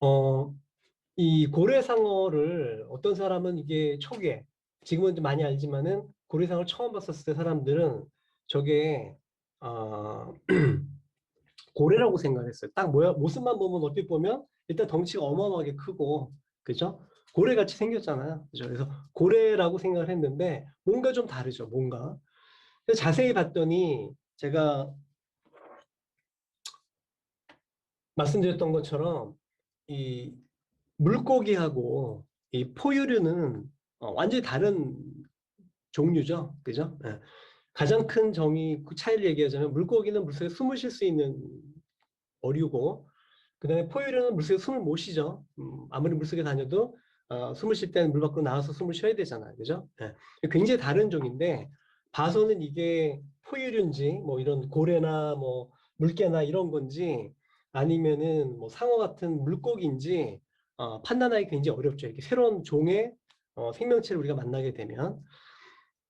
어, 이 고래상어를 어떤 사람은 이게 초기에, 지금은 좀 많이 알지만은 고래상어를 처음 봤었을 때 사람들은 저게, 어, 고래라고 생각했어요. 딱 모습만 보면 어떻게 보면 일단 덩치가 어마어마하게 크고, 그죠? 고래같이 생겼잖아요. 그죠? 그래서 고래라고 생각을 했는데 뭔가 좀 다르죠. 뭔가. 그래서 자세히 봤더니 제가 말씀드렸던 것처럼 이 물고기하고 이 포유류는 완전히 다른 종류죠. 그죠? 예. 가장 큰 정의, 그 차이를 얘기하자면 물고기는 물속에 숨을 쉴 수 있는 어류고, 그다음에 포유류는 물속에 숨을 못 쉬죠. 아무리 물속에 다녀도 숨을 쉴 때는 물 밖으로 나와서 숨을 쉬어야 되잖아요. 그죠? 예. 굉장히 다른 종인데 봐서는 이게 포유류인지 뭐 이런 고래나 뭐 물개나 이런 건지 아니면은 뭐 상어 같은 물고기인지 판단하기 굉장히 어렵죠. 이렇게 새로운 종의 생명체를 우리가 만나게 되면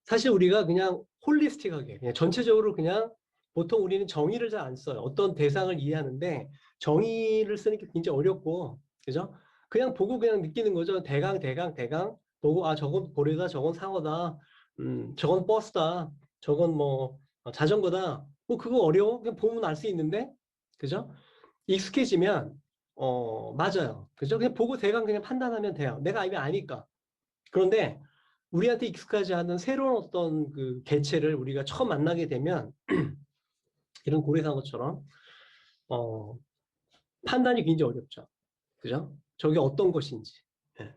사실 우리가 그냥 홀리스틱하게 그냥 전체적으로 그냥 보통 우리는 정의를 잘 안 써요. 어떤 대상을 이해하는데 정의를 쓰는 게 굉장히 어렵고, 그죠? 그냥 보고 그냥 느끼는 거죠. 대강 대강 대강 보고 아 저건 고래다, 저건 상어다, 저건 버스다, 저건 뭐 자전거다. 뭐 그거 어려워? 그냥 보면 알 수 있는데, 그죠? 익숙해지면 맞아요. 그죠? 그냥 보고 대강 그냥 판단하면 돼요. 내가 알면 아니까. 그런데 우리한테 익숙하지 않은 새로운 어떤 그 개체를 우리가 처음 만나게 되면 이런 고래상어처럼 어, 판단이 굉장히 어렵죠. 그죠? 저게 어떤 것인지. 예.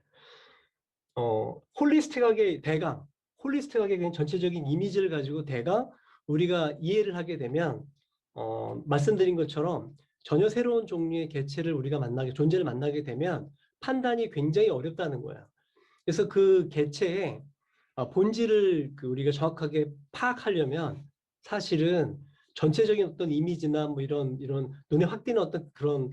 홀리스틱하게 대강, 홀리스틱하게 그냥 전체적인 이미지를 가지고 대강 우리가 이해를 하게 되면 말씀드린 것처럼 전혀 새로운 종류의 개체를 우리가 존재를 만나게 되면 판단이 굉장히 어렵다는 거예요. 그래서 그 개체의 본질을 우리가 정확하게 파악하려면 사실은 전체적인 어떤 이미지나 뭐 이런 눈에 확 띄는 어떤 그런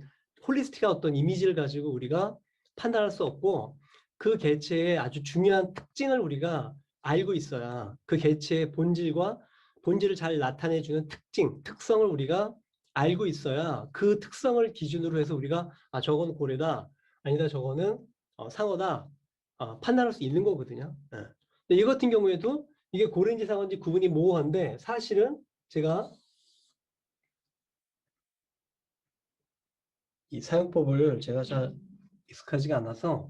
홀리스틱한 어떤 이미지를 가지고 우리가 판단할 수 없고 그 개체의 아주 중요한 특징을 우리가 알고 있어야 그 개체의 본질을 잘 나타내주는 특성을 우리가 알고 있어야 그 특성을 기준으로 해서 우리가 저건 고래다, 아니다 저거는 상어다 판단할 수 있는 거거든요. 예. 근데 이 같은 경우에도 이게 고래인지 상어인지 구분이 모호한데 사실은 제가 이 사용법을 제가 잘 익숙하지가 않아서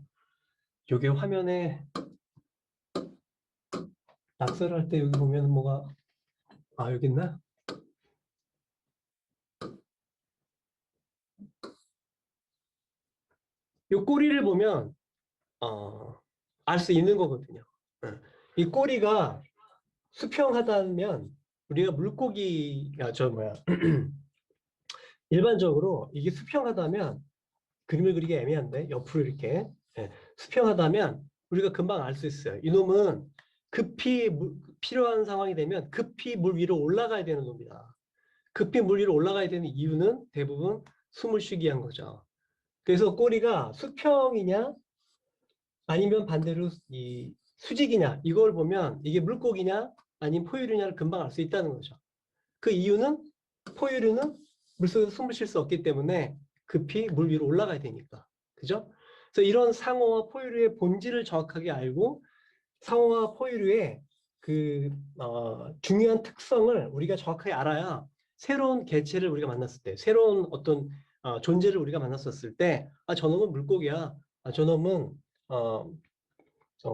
이게 화면에 낙서를 할 때 여기 보면 뭐가 여기 있나? 이 꼬리를 보면 알 수 있는 거거든요. 예. 이 꼬리가 수평하다면 우리가 물고기가 저 뭐야 일반적으로 이게 수평하다면 그림을 그리기 애매한데 옆으로 이렇게 수평하다면 우리가 금방 알 수 있어요. 이놈은 필요한 상황이 되면 급히 물 위로 올라가야 되는 놈이다. 급히 물 위로 올라가야 되는 이유는 대부분 숨을 쉬기 위한 거죠. 그래서 꼬리가 수평이냐 아니면 반대로 이 수직이냐 이걸 보면 이게 물고기냐 아니면 포유류냐를 금방 알 수 있다는 거죠. 그 이유는 포유류는 물속에서 숨을 쉴 수 없기 때문에 급히 물 위로 올라가야 되니까. 그죠? 그래서 이런 상어와 포유류의 본질을 정확하게 알고 상어와 포유류의 중요한 특성을 우리가 정확하게 알아야 새로운 개체를 우리가 만났을 때, 새로운 어떤 존재를 우리가 만났었을 때, 저놈은 물고기야, 저놈은 어,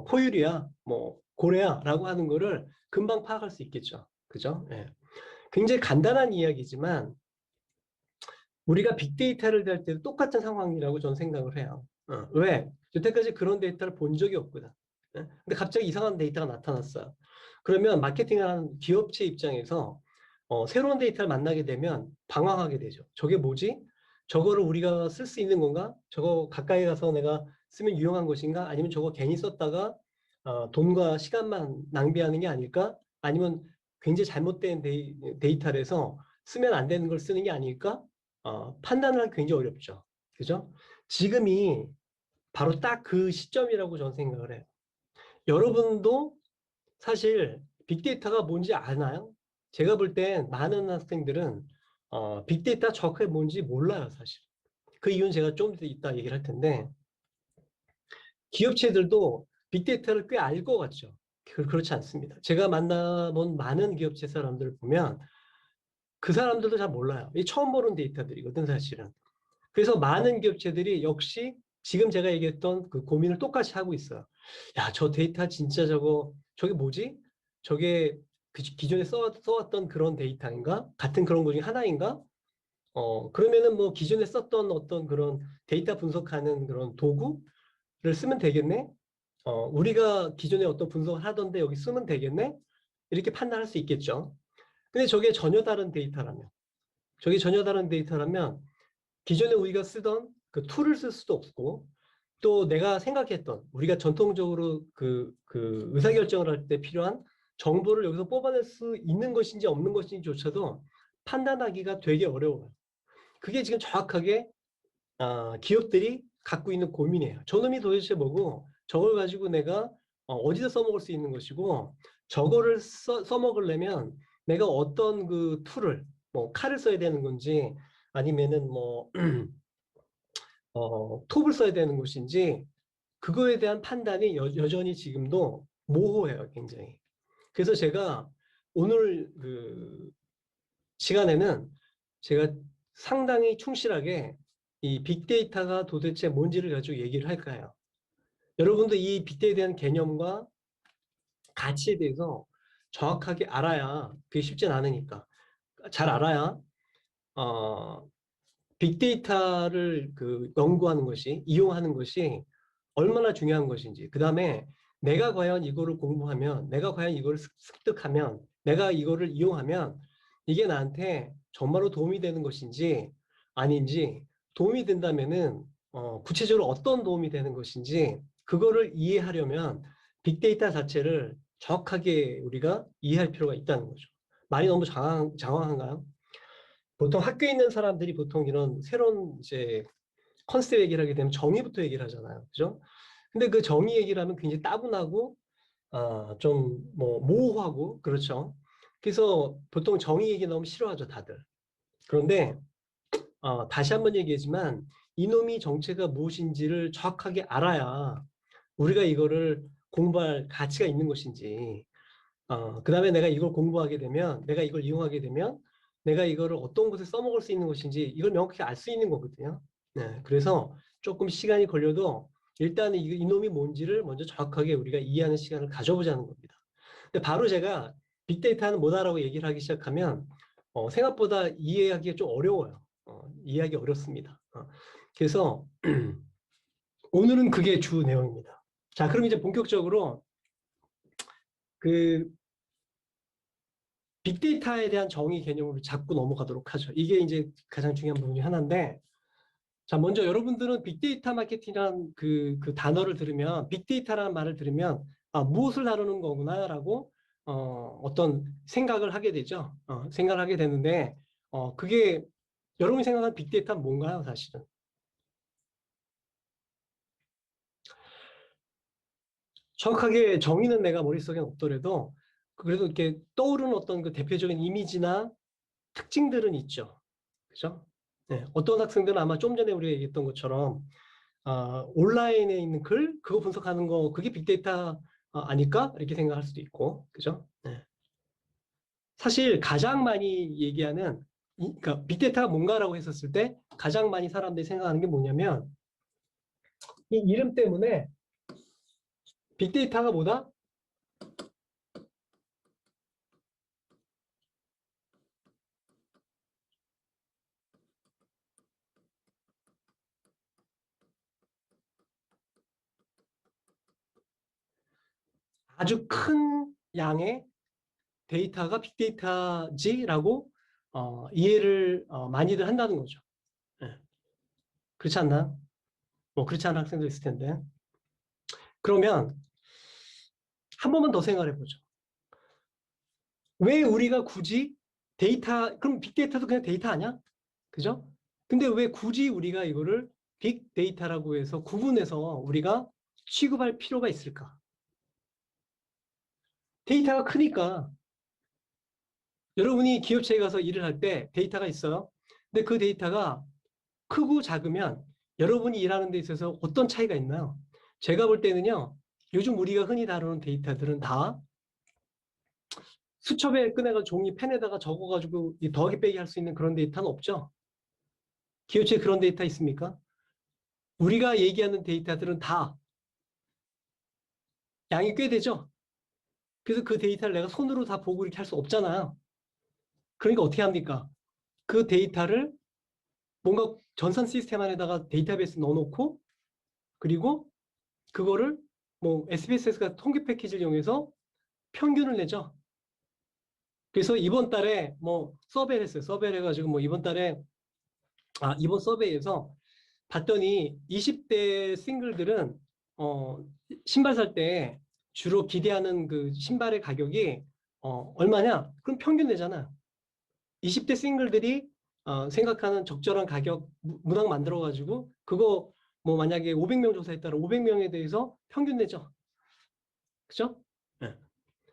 포유류야, 뭐 고래야라고 하는 거를 금방 파악할 수 있겠죠. 그죠? 예. 굉장히 간단한 이야기지만 우리가 빅데이터를 대할 때도 똑같은 상황이라고 저는 생각을 해요. 왜? 여태까지 그런 데이터를 본 적이 없거든. 예? 근데 갑자기 이상한 데이터가 나타났어요. 그러면 마케팅하는 기업체 입장에서 새로운 데이터를 만나게 되면 방황하게 되죠. 저게 뭐지? 저거를 우리가 쓸 수 있는 건가? 저거 가까이 가서 내가 쓰면 유용한 것인가? 아니면 저거 괜히 썼다가 돈과 시간만 낭비하는 게 아닐까? 아니면 굉장히 잘못된 데이터라서 쓰면 안 되는 걸 쓰는 게 아닐까? 판단을 하기 굉장히 어렵죠. 그죠? 지금이 바로 딱 그 시점이라고 저는 생각을 해요. 여러분도 사실 빅데이터가 뭔지 아나요? 제가 볼 땐 많은 학생들은 빅데이터 정확하게 뭔지 몰라요, 사실. 그 이유는 제가 좀 이따 얘기를 할 텐데, 기업체들도 빅데이터를 꽤 알 것 같죠. 그렇지 않습니다. 제가 만나본 많은 기업체 사람들을 보면 그 사람들도 잘 몰라요. 이 처음 보는 데이터들이거든, 사실은. 그래서 많은 기업체들이 역시 지금 제가 얘기했던 그 고민을 똑같이 하고 있어요. 야, 저 데이터 진짜 저게 뭐지? 저게 그 기존에 써왔던 그런 데이터인가? 같은 그런 것 중에 하나인가? 그러면은 뭐 기존에 썼던 어떤 그런 데이터 분석하는 그런 도구를 쓰면 되겠네? 우리가 기존에 어떤 분석을 하던데 여기 쓰면 되겠네? 이렇게 판단할 수 있겠죠. 근데 저게 전혀 다른 데이터라면, 저게 전혀 다른 데이터라면 기존에 우리가 쓰던 그 툴을 쓸 수도 없고 또 내가 생각했던 우리가 전통적으로 그 의사결정을 할 때 필요한 정보를 여기서 뽑아낼 수 있는 것인지 없는 것인지조차도 판단하기가 되게 어려워요. 그게 지금 정확하게 기업들이 갖고 있는 고민이에요. 저놈이 도대체 뭐고 저걸 가지고 내가 어디서 써먹을 수 있는 것이고 저거를 써먹으려면 내가 어떤 그 툴을 뭐 칼을 써야 되는 건지 아니면은 뭐 톱을 써야 되는 것인지 그거에 대한 판단이 여전히 지금도 모호해요, 굉장히. 그래서 제가 오늘 그 시간에는 제가 상당히 충실하게 이 빅데이터가 도대체 뭔지를 가지고 얘기를 할까요? 여러분도 이 빅데이터에 대한 개념과 가치에 대해서 정확하게 알아야 그게 쉽진 않으니까 잘 알아야 어, 빅데이터를 그 연구하는 것이 이용하는 것이 얼마나 중요한 것인지 그 다음에 내가 과연 이거를 공부하면 내가 과연 이거를 습득하면 내가 이거를 이용하면 이게 나한테 정말로 도움이 되는 것인지 아닌지 도움이 된다면은 구체적으로 어떤 도움이 되는 것인지 그거를 이해하려면 빅데이터 자체를 정확하게 우리가 이해할 필요가 있다는 거죠. 말이 너무 장황한가요? 보통 학교에 있는 사람들이 보통 이런 새로운 이제 컨셉 얘기를 하게 되면 정의부터 얘기를 하잖아요. 그죠? 근데 그 정의 얘기를 하면 굉장히 따분하고, 좀 뭐 모호하고, 그렇죠? 그래서 보통 정의 얘기 너무 싫어하죠, 다들. 그런데, 다시 한번 얘기하지만, 이놈이 정체가 무엇인지를 정확하게 알아야 우리가 이거를 공부할 가치가 있는 것인지, 그 다음에 내가 이걸 공부하게 되면, 내가 이걸 이용하게 되면, 내가 이거를 어떤 곳에 써먹을 수 있는 것인지, 이걸 명확히 알 수 있는 거거든요. 네, 그래서 조금 시간이 걸려도 일단 이놈이 뭔지를 먼저 정확하게 우리가 이해하는 시간을 가져보자는 겁니다. 근데 바로 제가 빅데이터는 뭐다라고 얘기를 하기 시작하면, 생각보다 이해하기가 좀 어려워요. 이해하기 어렵습니다. 그래서 오늘은 그게 주 내용입니다. 자, 그럼 이제 본격적으로 그 빅데이터에 대한 정의 개념으로 자꾸 넘어가도록 하죠. 이게 이제 가장 중요한 부분 중 하나인데, 자, 먼저 여러분들은 빅데이터 마케팅이라는 그 단어를 들으면, 빅데이터라는 말을 들으면, 무엇을 다루는 거구나라고, 어떤 생각을 하게 되죠. 생각을 하게 되는데, 그게 여러분이 생각하는 빅데이터는 뭔가요, 사실은? 정확하게 정의는 내가 머릿속에 없더라도, 그래도 이렇게 떠오르는 어떤 그 대표적인 이미지나 특징들은 있죠. 그죠? 네, 어떤 학생들은 아마 좀 전에 우리가 얘기했던 것처럼 온라인에 있는 글 그거 분석하는 거 그게 빅데이터 아닐까? 이렇게 생각할 수도 있고 그죠? 네. 사실 가장 많이 얘기하는 그러니까 빅데이터가 뭔가라고 했었을 때 가장 많이 사람들이 생각하는 게 뭐냐면 이 이름 때문에 빅데이터가 뭐다? 아주 큰 양의 데이터가 빅데이터지라고 이해를 많이들 한다는 거죠. 네. 그렇지 않나? 뭐 그렇지 않은 학생도 있을 텐데. 그러면 한 번만 더 생각해 보죠. 왜 우리가 굳이 그럼 빅데이터도 그냥 데이터 아니야? 그죠? 근데 왜 굳이 우리가 이거를 빅데이터라고 해서 구분해서 우리가 취급할 필요가 있을까? 데이터가 크니까 여러분이 기업체에 가서 일을 할 때 데이터가 있어요. 근데 그 데이터가 크고 작으면 여러분이 일하는 데 있어서 어떤 차이가 있나요? 제가 볼 때는요. 요즘 우리가 흔히 다루는 데이터들은 다 수첩에 꺼내가 종이 펜에다가 적어가지고 이 더하기 빼기 할 수 있는 그런 데이터는 없죠. 기호치에 그런 데이터 있습니까? 우리가 얘기하는 데이터들은 다 양이 꽤 되죠. 그래서 그 데이터를 내가 손으로 다 보고 이렇게 할 수 없잖아요. 그러니까 어떻게 합니까? 그 데이터를 뭔가 전산 시스템 안에다가 데이터베이스 넣어놓고 그리고 그거를 뭐 SPSS 통계 패키지를 이용해서 평균을 내죠. 그래서 이번 달에 뭐 서베이를 했어요. 서베이를 해가지고 뭐 이번 달에 이번 서베이에서 봤더니 20대 싱글들은 신발 살 때 주로 기대하는 그 신발의 가격이 얼마냐? 그럼 평균 내잖아요. 20대 싱글들이 생각하는 적절한 가격 문항 만들어가지고 그거 뭐 만약에 500명 조사했다라 500명에 대해서 평균 내죠. 그죠? 네.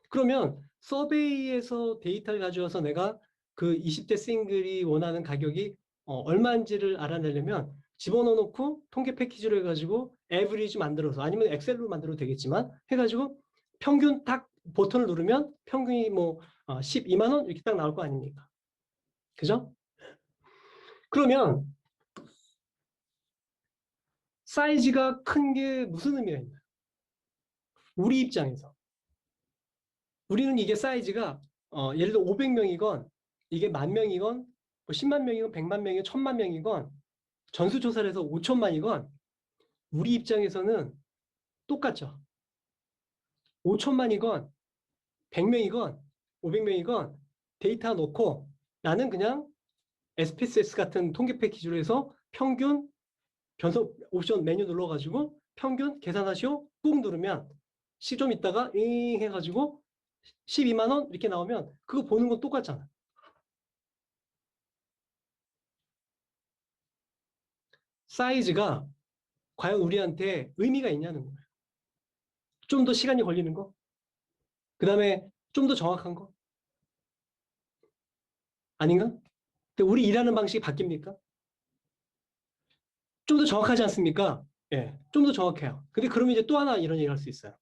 그러면 서베이에서 데이터를 가져와서 내가 그 20대 싱글이 원하는 가격이 얼마인지를 알아내려면 집어넣어 놓고 통계 패키지로 해가지고 에브리지 만들어서 아니면 엑셀로 만들어도 되겠지만 해가지고 평균 딱 버튼을 누르면 평균이 뭐 12만 원 이렇게 딱 나올 거 아닙니까? 그죠? 그러면 사이즈가 큰 게 무슨 의미가 있나요? 우리 입장에서. 우리는 이게 사이즈가 예를 들어 500명이건 이게 10,000명이건 뭐 10만 명이건 100만 명이건 1,000만 명이건 전수조사를 해서 5천만이건 우리 입장에서는 똑같죠. 5천만이건 100명이건 500명이건 데이터 놓고 나는 그냥 SPSS 같은 통계 패키지로 해서 평균 변속 옵션 메뉴 눌러가지고 평균 계산하시오 꾹 누르면 시 좀 있다가 잉 해가지고 12만 원 이렇게 나오면 그거 보는 건 똑같잖아. 사이즈가 과연 우리한테 의미가 있냐는 거예요. 좀 더 시간이 걸리는 거, 그 다음에 좀 더 정확한 거 아닌가? 근데 우리 일하는 방식이 바뀝니까? 좀 더 정확하지 않습니까? 예, 좀 더 정확해요. 근데 그러면 이제 또 하나 이런 얘기를 할 수 있어요.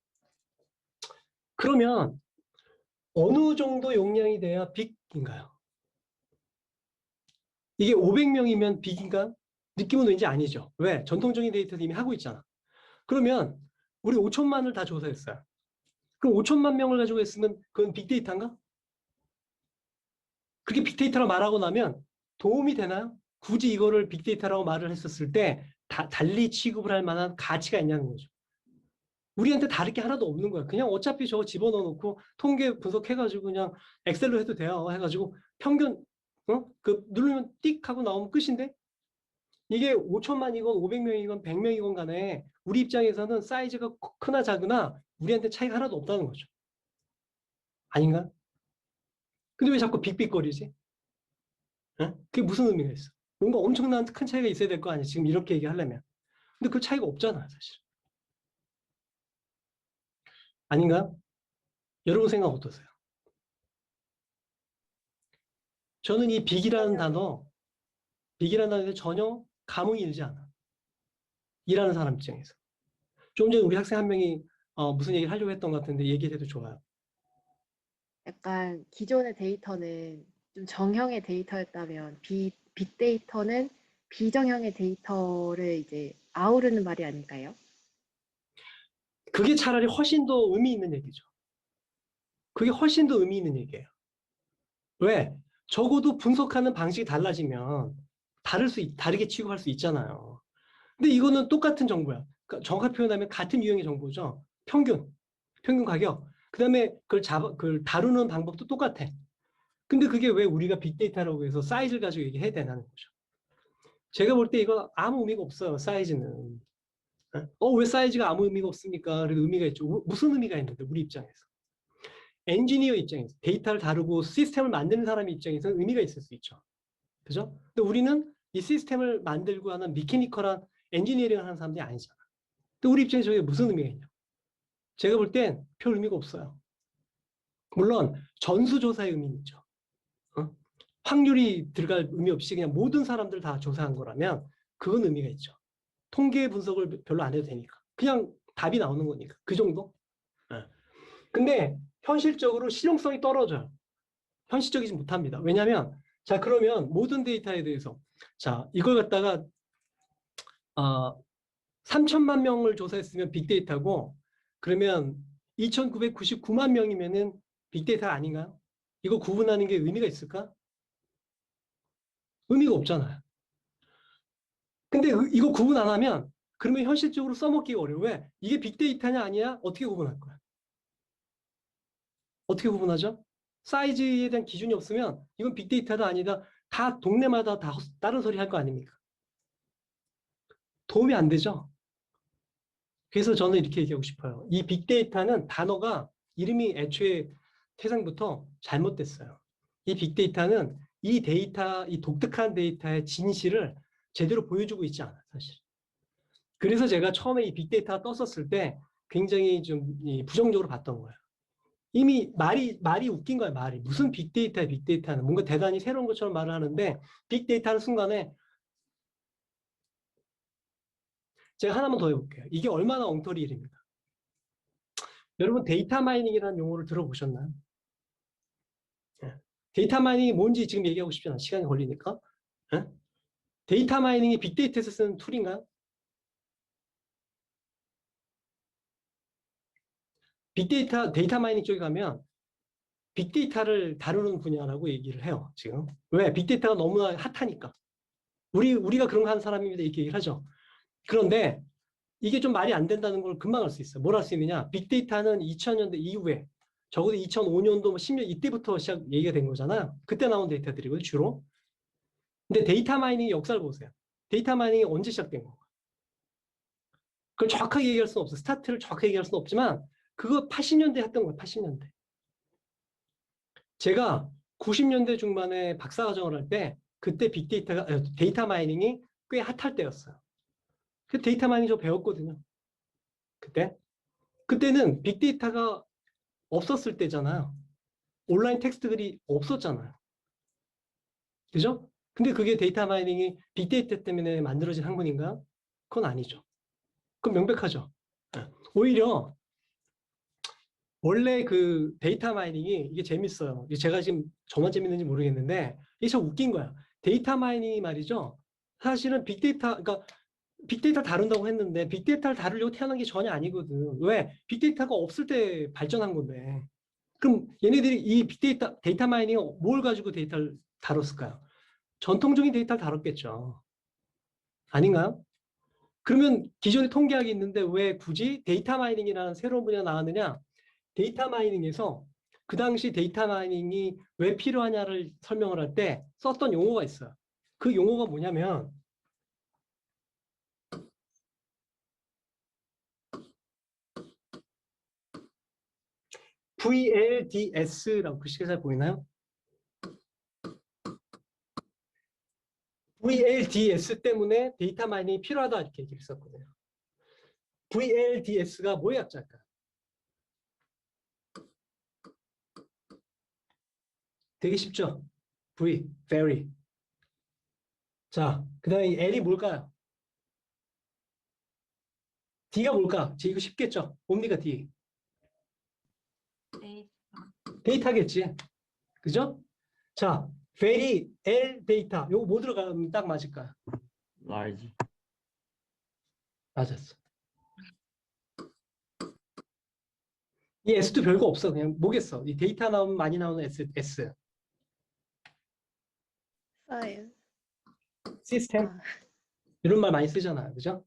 그러면 어느 정도 용량이 돼야 빅인가요? 이게 500명이면 빅인가? 느낌은 왠지 아니죠. 왜? 전통적인 데이터도 이미 하고 있잖아. 그러면 우리 5천만을 다 조사했어요. 그럼 5천만 명을 가지고 했으면 그건 빅데이터인가? 그렇게 빅데이터로 말하고 나면 도움이 되나요? 굳이 이거를 빅데이터라고 말을 했었을 때 달리 취급을 할 만한 가치가 있냐는 거죠. 우리한테 다를 게 하나도 없는 거야. 그냥 어차피 저거 집어넣어 놓고 통계 분석해가지고 그냥 엑셀로 해도 돼요. 해가지고 평균 그 누르면 띡 하고 나오면 끝인데 이게 5천만이건 500명이건 100명이건 간에 우리 입장에서는 사이즈가 크나 작으나 우리한테 차이가 하나도 없다는 거죠. 아닌가? 근데 왜 자꾸 빅빅거리지? 그게 무슨 의미가 있어? 뭔가 엄청난 큰 차이가 있어야 될 거 아니야. 지금 이렇게 얘기하려면. 근데 그 차이가 없잖아, 사실. 아닌가? 여러분 생각 어떠세요? 저는 이 빅이라는 단어에 전혀 감흥이 일지 않아. 일하는 사람 입장에서. 좀 전에 우리 학생 한 명이 무슨 얘기를 하려고 했던 것 같은데 얘기해도 좋아요. 약간 기존의 데이터는 좀 정형의 데이터였다면 빅데이터는 비정형의 데이터를 이제 아우르는 말이 아닐까요? 그게 차라리 훨씬 더 의미 있는 얘기죠. 그게 훨씬 더 의미 있는 얘기예요. 왜? 적어도 분석하는 방식이 달라지면 다르게 취급할 수 있잖아요. 근데 이거는 똑같은 정보야. 그러니까 정확하게 표현하면 같은 유형의 정보죠. 평균 가격. 그다음에 그걸 다루는 방법도 똑같아. 근데 그게 왜 우리가 빅데이터라고 해서 사이즈를 가지고 얘기해야 되나는 거죠. 제가 볼 때 이거 아무 의미가 없어요. 사이즈는. 왜 사이즈가 아무 의미가 없습니까? 그래도 의미가 있죠. 무슨 의미가 있는데 우리 입장에서. 엔지니어 입장에서 데이터를 다루고 시스템을 만드는 사람 입장에서는 의미가 있을 수 있죠. 그죠? 근데 우리는 이 시스템을 만들고 하는 미케니컬한 엔지니어링 하는 사람들이 아니잖아. 근데 우리 입장에서 저게 무슨 의미가 있냐? 제가 볼 땐 별 의미가 없어요. 물론 전수조사의 의미는 있죠. 어? 확률이 들어갈 의미 없이 그냥 모든 사람들 다 조사한 거라면 그건 의미가 있죠. 통계 분석을 별로 안 해도 되니까. 그냥 답이 나오는 거니까. 그 정도? 예. 근데 현실적으로 실용성이 떨어져요. 현실적이지 못합니다. 왜냐하면 자 그러면 모든 데이터에 대해서 자 이걸 갖다가 3천만 명을 조사했으면 빅데이터고 그러면 2,999만 명이면은 빅데이터 아닌가요? 이거 구분하는 게 의미가 있을까? 의미가 없잖아요. 근데 이거 구분 안 하면 그러면 현실적으로 써먹기가 어려워. 왜? 이게 빅데이터냐 아니냐? 어떻게 구분할 거야? 어떻게 구분하죠? 사이즈에 대한 기준이 없으면 이건 빅데이터다 아니다. 다 동네마다 다 다른 소리 할 거 아닙니까? 도움이 안 되죠? 그래서 저는 이렇게 얘기하고 싶어요. 이 빅데이터는 단어가 이름이 애초에 태생부터 잘못됐어요. 이 빅데이터는 이 데이터, 이 독특한 데이터의 진실을 제대로 보여주고 있지 않아요, 사실. 그래서 제가 처음에 이 빅데이터가 떴었을 때 굉장히 좀 부정적으로 봤던 거예요. 이미 말이 웃긴 거예요, 말이. 무슨 빅데이터야, 빅데이터는. 뭔가 대단히 새로운 것처럼 말을 하는데, 빅데이터 하는 순간에 제가 하나만 더 해볼게요. 이게 얼마나 엉터리 일입니까? 여러분, 데이터 마이닝이라는 용어를 들어보셨나요? 예. 데이터 마이닝이 뭔지 지금 얘기하고 싶지 않아요. 시간이 걸리니까. 예? 데이터 마이닝이 빅데이터에서 쓰는 툴인가요? 데이터 마이닝 쪽에 가면 빅데이터를 다루는 분야라고 얘기를 해요, 지금. 왜? 빅데이터가 너무나 핫하니까. 우리가 그런 거 하는 사람입니다. 이렇게 얘기를 하죠. 그런데 이게 좀 말이 안 된다는 걸 금방 알 수 있어요. 뭘 할 수 있느냐? 빅데이터는 2000년대 이후에 적어도 2005년도, 10년 이때부터 시작 얘기가 된 거잖아요. 그때 나온 데이터들이거든요, 주로. 근데 데이터 마이닝의 역사를 보세요. 데이터 마이닝이 언제 시작된 건가? 그걸 정확하게 얘기할 수는 없어요. 스타트를 정확하게 얘기할 수는 없지만 그거 80년대 했던 거예요. 80년대. 제가 90년대 중반에 박사과정을 할 때 그때 데이터 마이닝이 꽤 핫할 때였어요. 그 데이터 마이닝 저 배웠거든요. 그때. 그때는 빅데이터가 없었을 때잖아요. 온라인 텍스트들이 없었잖아요. 그죠? 근데 그게 데이터 마이닝이 빅데이터 때문에 만들어진 학문인가? 그건 아니죠. 그건 명백하죠. 예. 오히려 원래 그 데이터 마이닝이 이게 재밌어요. 제가 지금 저만 재밌는지 모르겠는데 이게 참 웃긴 거야. 데이터 마이닝이 말이죠. 사실은 그러니까 빅데이터 다룬다고 했는데 빅데이터를 다루려고 태어난 게 전혀 아니거든. 왜? 빅데이터가 없을 때 발전한 건데. 그럼 얘네들이 이 데이터 마이닝 뭘 가지고 데이터를 다뤘을까요? 전통적인 데이터를 다뤘겠죠. 아닌가요? 그러면 기존에 통계학이 있는데 왜 굳이 데이터 마이닝이라는 새로운 분야가 나왔느냐? 데이터 마이닝에서 그 당시 데이터 마이닝이 왜 필요하냐를 설명을 할 때 썼던 용어가 있어요. 그 용어가 뭐냐면 VLDS라고 글씨가 잘 보이나요? VLDS 때문에 데이터 마이닝이 필요하다 이렇게 얘기를 했었거든요. VLDS가 뭐의 약자일까요? 되게 쉽죠? very. 자, 그 다음에 L이 뭘까요? D가 뭘까? 이거 쉽겠죠? 뭡니까, D? 데이터겠지. 그죠? 자, very L 데이터. 요거 뭐 들어가면 딱 맞을까요? large. 맞았어. 이 S도 별거 없어. 그냥 뭐겠어. 이 데이터 나오면 많이 나오는 S. 사이언스. 시스템. 아, 이런 말 많이 쓰잖아요. 그죠?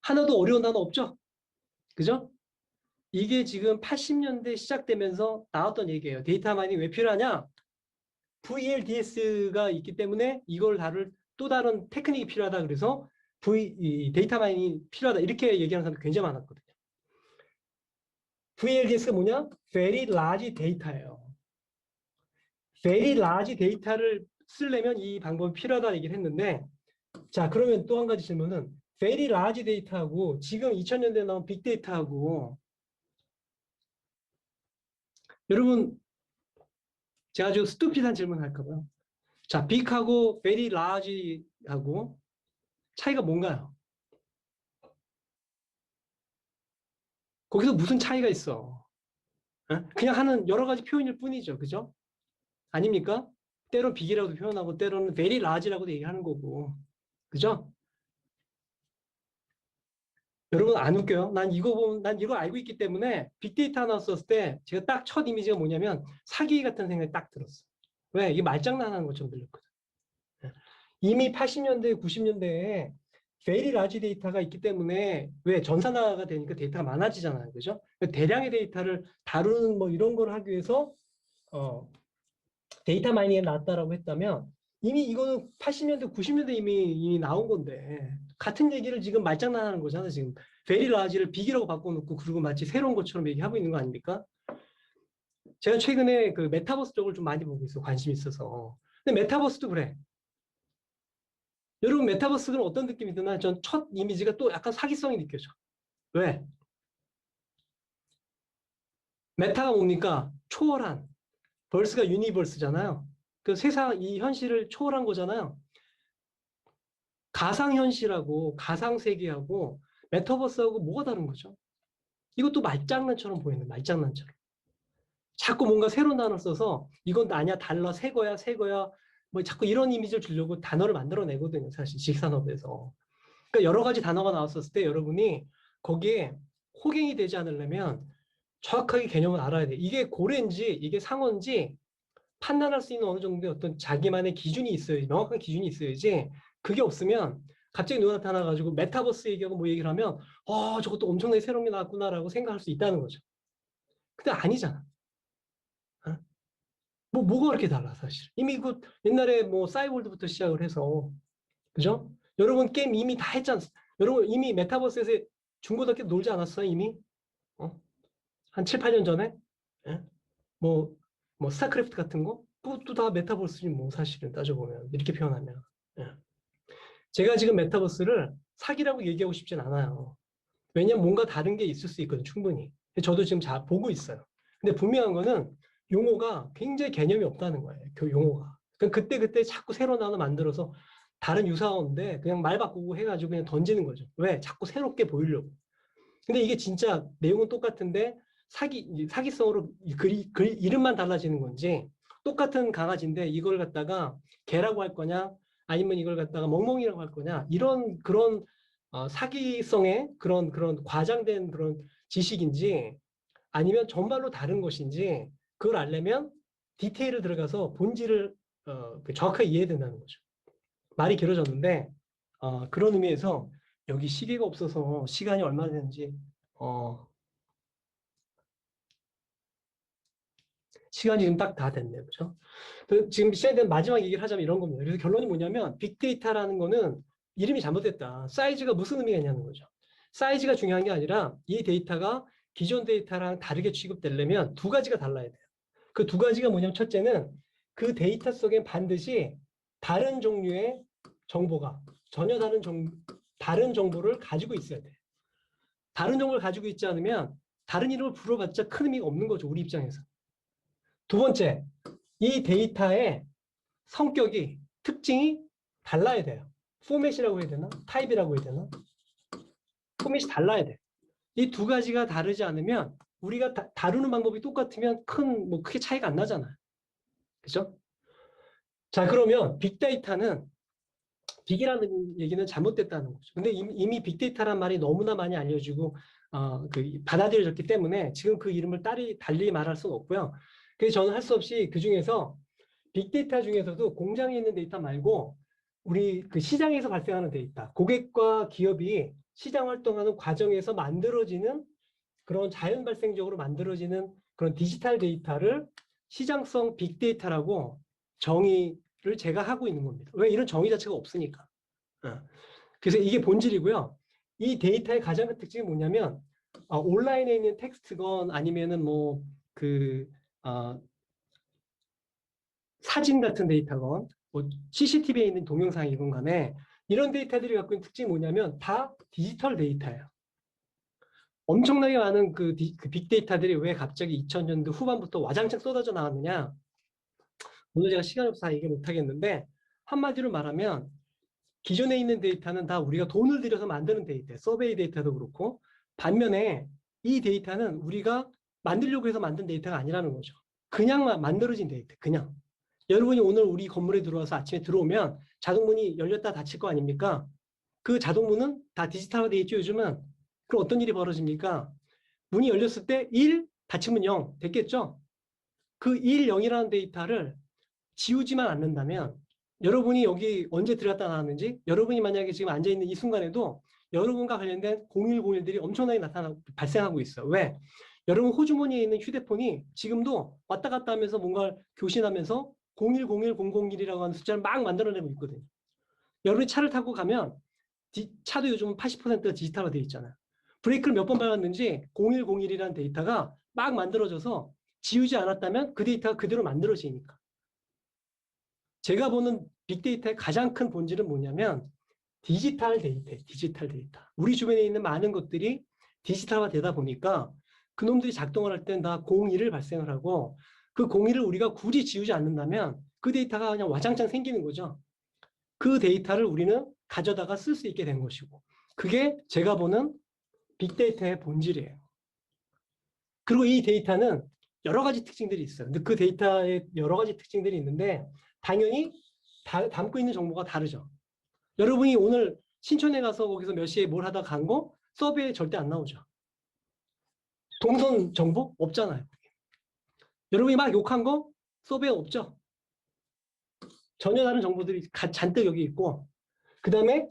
하나도 어려운 단어 없죠? 그죠? 이게 지금 80년대 시작되면서 나왔던 얘기예요. 데이터 마이닝 왜 필요하냐? VLDS가 있기 때문에 이걸 다룰 또 다른 테크닉이 필요하다. 그래서 데이터 마이닝이 필요하다. 이렇게 얘기하는 사람이 굉장히 많았거든요. VLDS가 뭐냐? Very Large Data예요. Very Large Data를 쓰려면 이 방법이 필요하다 얘기를 했는데 자 그러면 또 한 가지 질문은 Very Large Data하고 지금 2000년대에 나온 빅데이터하고 여러분 제가 아주 스투피드한 질문 할까 봐요. 자, 빅하고 very large하고 차이가 뭔가요? 거기서 무슨 차이가 있어? 어? 그냥 하는 여러 가지 표현일 뿐이죠. 그죠? 아닙니까? 때론 빅이라고도 표현하고 때로는 very large라고도 얘기하는 거고. 그죠? 여러분 안 웃겨요? 난 이거 알고 있기 때문에 빅데이터 하나 썼을 때 제가 딱 첫 이미지가 뭐냐면 사기 같은 생각이 딱 들었어. 왜? 이게 말장난하는 것처럼 들렸거든. 예. 이미 80년대, 90년대에 very large 데이터가 있기 때문에 왜 전산화가 되니까 데이터가 많아지잖아요. 그죠? 대량의 데이터를 다루는 뭐 이런 걸 하기 위해서 어, 데이터 마이닝이 나왔다라고 했다면 이미 이거는 80년대, 90년대 이미 나온 건데 같은 얘기를 지금 말장난하는 거잖아요. 지금 베리 라지를 빅이라고 바꿔놓고 그리고 마치 새로운 것처럼 얘기하고 있는 거 아닙니까? 제가 최근에 그 메타버스 쪽을 좀 많이 보고 있어 관심이 있어서. 근데 메타버스도 그래. 여러분 메타버스는 어떤 느낌이 드나? 전 첫 이미지가 또 약간 사기성이 느껴져. 왜? 메타가 뭡니까? 초월한. 벌스가 유니버스잖아요. 그 세상 이 현실을 초월한 거잖아요. 가상현실하고 가상세계하고 메타버스하고 뭐가 다른 거죠? 이것도 말장난처럼 보이는 말장난처럼. 자꾸 뭔가 새로운 단어를 써서 이건 아니야, 달라, 새 거야, 새 거야. 뭐 자꾸 이런 이미지를 주려고 단어를 만들어내거든요. 사실 직산업에서. 그러니까 여러 가지 단어가 나왔었을 때 여러분이 거기에 호갱이 되지 않으려면 정확하게 개념을 알아야 돼. 이게 고래인지 이게 상어인지 판단할 수 있는 어느 정도의 어떤 자기만의 기준이 있어야지, 명확한 기준이 있어야지. 그게 없으면 갑자기 누가 나타나가지고 메타버스 얘기하고 뭐 얘기를 하면 저것도 엄청나게 새로운 게 나왔구나라고 생각할 수 있다는 거죠. 근데 아니잖아. 어? 뭐가 그렇게 달라 사실. 이미 그 옛날에 뭐 사이월드부터 시작을 해서 그죠? 여러분 게임 이미 다 했잖아. 여러분 이미 메타버스에서 중고등학교 놀지 않았어요 이미? 어? 한 7, 8년 전에? 예? 뭐, 뭐 스타크래프트 같은 거? 그것도 다 메타버스지 뭐 사실은 따져보면 이렇게 표현하면. 예. 제가 지금 메타버스를 사기라고 얘기하고 싶진 않아요. 왜냐면 뭔가 다른 게 있을 수 있거든, 충분히. 저도 지금 보고 있어요. 근데 분명한 거는 용어가 굉장히 개념이 없다는 거예요, 그 용어가. 그때그때 자꾸 새로 하나 만들어서 다른 유사어인데 그냥 말 바꾸고 해가지고 그냥 던지는 거죠. 왜? 자꾸 새롭게 보이려고. 근데 이게 진짜 내용은 똑같은데 사기성으로 이름만 달라지는 건지 똑같은 강아지인데 이걸 갖다가 개라고 할 거냐 아니면 이걸 갖다가 멍멍이라고 할 거냐 이런 그런 사기성의 그런 과장된 그런 지식인지 아니면 정말로 다른 것인지 그걸 알려면 디테일을 들어가서 본질을 정확하게 이해해야 된다는 거죠. 말이 길어졌는데 그런 의미에서 여기 시계가 없어서 시간이 얼마나 되는지 어, 시간이 지금 딱 다 됐네요. 그죠? 지금 시간에 대한 마지막 얘기를 하자면 이런 겁니다. 그래서 결론이 뭐냐면 빅데이터라는 거는 이름이 잘못됐다. 사이즈가 무슨 의미가 있냐는 거죠. 사이즈가 중요한 게 아니라 이 데이터가 기존 데이터랑 다르게 취급되려면 두 가지가 달라야 돼요. 그 두 가지가 뭐냐면 첫째는 그 데이터 속엔 반드시 다른 종류의 정보가 전혀 다른 정보를 가지고 있어야 돼요. 다른 정보를 가지고 있지 않으면 다른 이름을 불러봤자 큰 의미가 없는 거죠. 우리 입장에서. 두 번째, 이 데이터의 성격이, 특징이 달라야 돼요. 포맷이라고 해야 되나? 타입이라고 해야 되나? 포맷이 달라야 돼. 이 두 가지가 다르지 않으면 우리가 다루는 방법이 똑같으면 뭐 크게 차이가 안 나잖아요. 그죠? 자, 그러면 빅데이터는 빅이라는 얘기는 잘못됐다는 거죠. 근데 이미 빅데이터란 말이 너무나 많이 알려지고 받아들여졌기 때문에 지금 그 이름을 달리 말할 수는 없고요. 그래서 저는 할 수 없이 그 중에서 빅데이터 중에서도 공장에 있는 데이터 말고 우리 그 시장에서 발생하는 데이터, 고객과 기업이 시장 활동하는 과정에서 만들어지는 그런 자연 발생적으로 만들어지는 그런 디지털 데이터를 시장성 빅데이터라고 정의를 제가 하고 있는 겁니다. 왜? 이런 정의 자체가 없으니까. 그래서 이게 본질이고요. 이 데이터의 가장 큰 특징이 뭐냐면 온라인에 있는 텍스트건 아니면은 뭐그 사진 같은 데이터건 뭐 CCTV에 있는 동영상이건 간에 이런 데이터들이 갖고 있는 특징이 뭐냐면 다 디지털 데이터예요. 엄청나게 많은 그 빅데이터들이 왜 갑자기 2000년대 후반부터 와장창 쏟아져 나왔느냐. 오늘 제가 시간이 없어서 다 얘기 못 하겠는데 한마디로 말하면 기존에 있는 데이터는 다 우리가 돈을 들여서 만드는 데이터, 서베이 데이터도 그렇고, 반면에 이 데이터는 우리가 만들려고 해서 만든 데이터가 아니라는 거죠. 그냥 만들어진 데이터, 그냥. 여러분이 오늘 우리 건물에 들어와서 아침에 들어오면 자동문이 열렸다 닫힐 거 아닙니까? 그 자동문은 다 디지털화되어 있죠, 요즘은. 그럼 어떤 일이 벌어집니까? 문이 열렸을 때 1, 닫히면 0 됐겠죠? 그 1, 0이라는 데이터를 지우지만 않는다면 여러분이 여기 언제 들어갔다 나왔는지 여러분이 만약에 지금 앉아있는 이 순간에도 여러분과 관련된 0101들이 엄청나게 발생하고 있어요. 왜? 여러분 호주머니에 있는 휴대폰이 지금도 왔다 갔다 하면서 뭔가 교신하면서 0101 001이라고 하는 숫자를 막 만들어내고 있거든요. 여러분이 차를 타고 가면 차도 요즘은 80%가 디지털화 되어 있잖아요. 브레이크를 몇 번 밟았는지 0101이라는 데이터가 막 만들어져서 지우지 않았다면 그 데이터가 그대로 만들어지니까. 제가 보는 빅데이터의 가장 큰 본질은 뭐냐면 디지털 데이터, 디지털 데이터. 우리 주변에 있는 많은 것들이 디지털화 되다 보니까 그놈들이 작동을 할 땐 다 01을 발생을 하고 그 01을 우리가 굳이 지우지 않는다면 그 데이터가 그냥 와장창 생기는 거죠. 그 데이터를 우리는 가져다가 쓸 수 있게 된 것이고 그게 제가 보는 빅데이터의 본질이에요. 그리고 이 데이터는 여러 가지 특징들이 있어요. 근데 그 데이터에 여러 가지 특징들이 있는데 당연히 담고 있는 정보가 다르죠. 여러분이 오늘 신촌에 가서 거기서 몇 시에 뭘 하다 간 거 서버에 절대 안 나오죠. 동선 정보 없잖아요. 여러분이 막 욕한 거 서버에 없죠. 전혀 다른 정보들이 잔뜩 여기 있고 그 다음에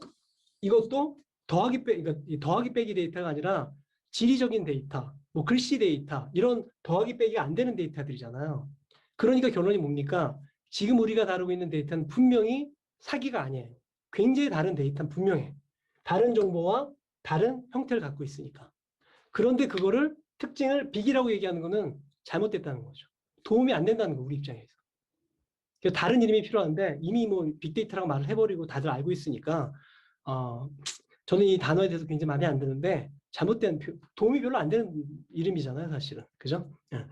이것도 더하기 빼기, 그러니까 더하기 빼기 데이터가 아니라 지리적인 데이터, 뭐 글씨 데이터 이런 더하기 빼기가 안 되는 데이터들이잖아요. 그러니까 결론이 뭡니까? 지금 우리가 다루고 있는 데이터는 분명히 사기가 아니에요. 굉장히 다른 데이터는 분명해. 다른 정보와 다른 형태를 갖고 있으니까. 그런데 그거를 특징을 빅이라고 얘기하는 거는 잘못됐다는 거죠. 도움이 안 된다는 거 우리 입장에서. 다른 이름이 필요한데 이미 뭐 빅데이터라고 말을 해버리고 다들 알고 있으니까 저는 이 단어에 대해서 굉장히 마음에 안 드는데 잘못된 도움이 별로 안 되는 이름이잖아요, 사실은. 그죠? 예.